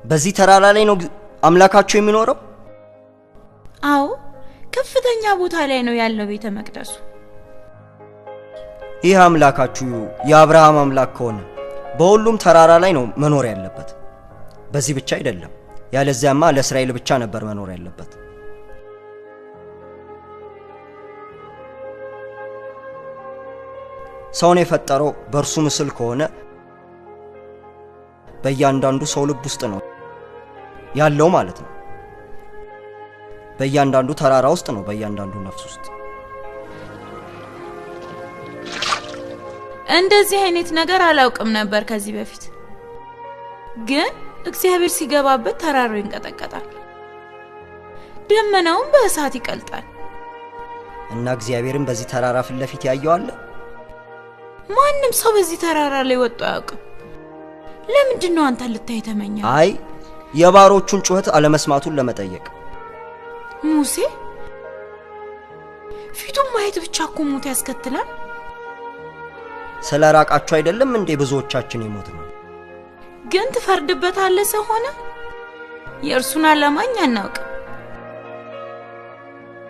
በዚህ ተራራ ላይ ነው አምላካችሁ የሚኖረው? አዎ ከፍተኛ ቦታ ላይ ነው ያለው ቤተ መቅደሱ። ይህ አምላካችሁ የአብርሃም አምላክ ከሆነ በሁሉም ተራራ ላይ ነው መኖር ያለበት። በዚህ ብቻ አይደለም፣ ያለዚያማ ለእስራኤል ብቻ ነበር መኖር ያለበት። ሰውን የፈጠረው በእርሱ ምስል ከሆነ በእያንዳንዱ ሰው ልብ ውስጥ ነው ያለው ማለት ነው። በእያንዳንዱ ተራራ ውስጥ ነው፣ በእያንዳንዱ ነፍስ ውስጥ። እንደዚህ አይነት ነገር አላውቅም ነበር ከዚህ በፊት። ግን እግዚአብሔር ሲገባበት ተራራው ይንቀጠቀጣል፣ ደመናውም በእሳት ይቀልጣል። እና እግዚአብሔርን በዚህ ተራራ ፊት ለፊት ያየው አለ? ማንም ሰው በዚህ ተራራ ላይ ወጥቶ አያውቅም። ለምንድን ነው አንተ ልታይ ተመኘው? አይ የባሮቹን ጩኸት አለመስማቱን ለመጠየቅ። ሙሴ ፊቱን ማየት ብቻ እኮ ሞት ያስከትላል። ስለራቃችሁ አይደለም እንዴ ብዙዎቻችን የሞት ነው? ግን ትፈርድበታለህ ሰው ሆነ? የእርሱን ዓላማኝ አናውቅም፣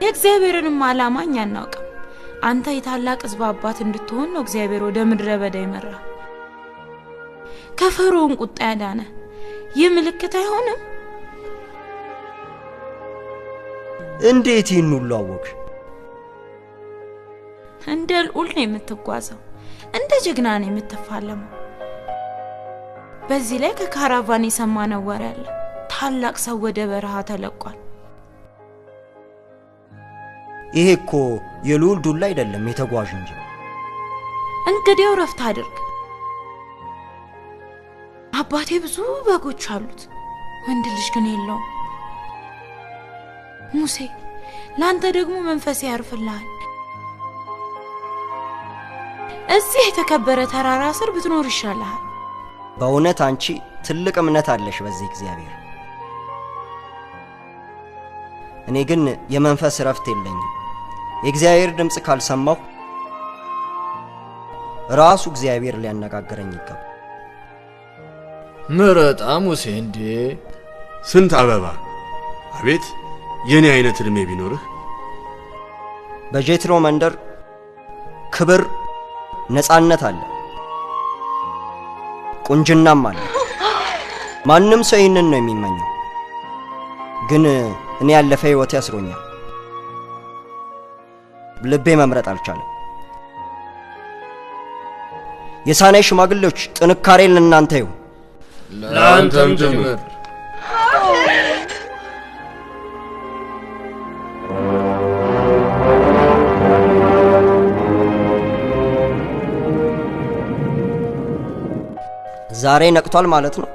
የእግዚአብሔርንም ዓላማኝ አናውቅም። አንተ የታላቅ ሕዝብ አባት እንድትሆን ነው እግዚአብሔር ወደ ምድረ በዳ ይመራ፣ ከፈርዖን ቁጣ ያዳነ። ይህ ምልክት አይሆንም? እንዴት ይህን ሁሉ አወቅሽ? እንደ ልዑል ነው የምትጓዘው፣ እንደ ጀግና ነው የምትፋለመው። በዚህ ላይ ከካራቫን የሰማነው ወሬ አለ። ታላቅ ሰው ወደ በረሃ ተለቋል። ይሄ እኮ የልዑል ዱላ አይደለም፣ የተጓዥ እንጂ። እንግዲያው ረፍት አድርግ። አባቴ ብዙ በጎች አሉት፣ ወንድ ልጅ ግን የለውም። ሙሴ ላንተ ደግሞ መንፈስ ያርፍልሃል። እዚህ የተከበረ ተራራ ስር ብትኖር ይሻልሃል። በእውነት አንቺ ትልቅ እምነት አለሽ በዚህ እግዚአብሔር። እኔ ግን የመንፈስ ረፍት የለኝም። የእግዚአብሔር ድምጽ ካልሰማሁ ራሱ እግዚአብሔር ሊያነጋግረኝ ይገባል። ምረጣ ሙሴ እንዴ! ስንት አበባ! አቤት የኔ አይነት እድሜ ቢኖርህ። በጄትሮ መንደር ክብር፣ ነፃነት አለ፣ ቁንጅናም አለ። ማንም ሰው ይህንን ነው የሚመኘው። ግን እኔ ያለፈ ህይወት ያስሮኛል። ልቤ መምረጥ አልቻለም። የሳናይ ሽማግሌዎች ጥንካሬ ለእናንተ ይሁን፣ ለአንተም ጭምር። ዛሬ ነቅቷል ማለት ነው።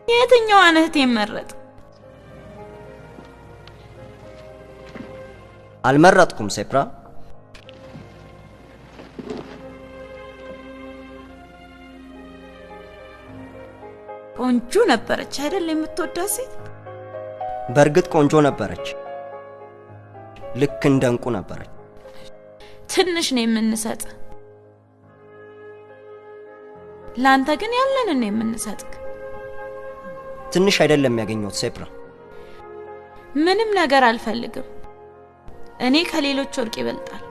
የትኛው አንህት ይመረጥ? አልመረጥኩም ሴፕራ። ቆንጆ ነበረች አይደል የምትወዳት ሴት? በእርግጥ ቆንጆ ነበረች፣ ልክ እንደ እንቁ ነበረች። ትንሽ ነው የምንሰጥ፣ ላንተ ግን ያለንን ነው የምንሰጥክ። ትንሽ አይደለም ያገኘሁት ሴፕራ። ምንም ነገር አልፈልግም። እኔ ከሌሎች ወርቅ ይበልጣል።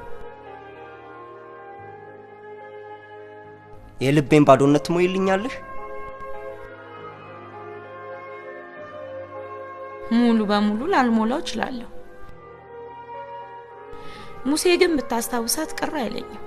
የልቤን ባዶነት ትሞይልኛለሽ? ሙሉ በሙሉ ላልሞላው እችላለሁ። ሙሴ ግን ብታስታውሳት ቅር አይለኝም።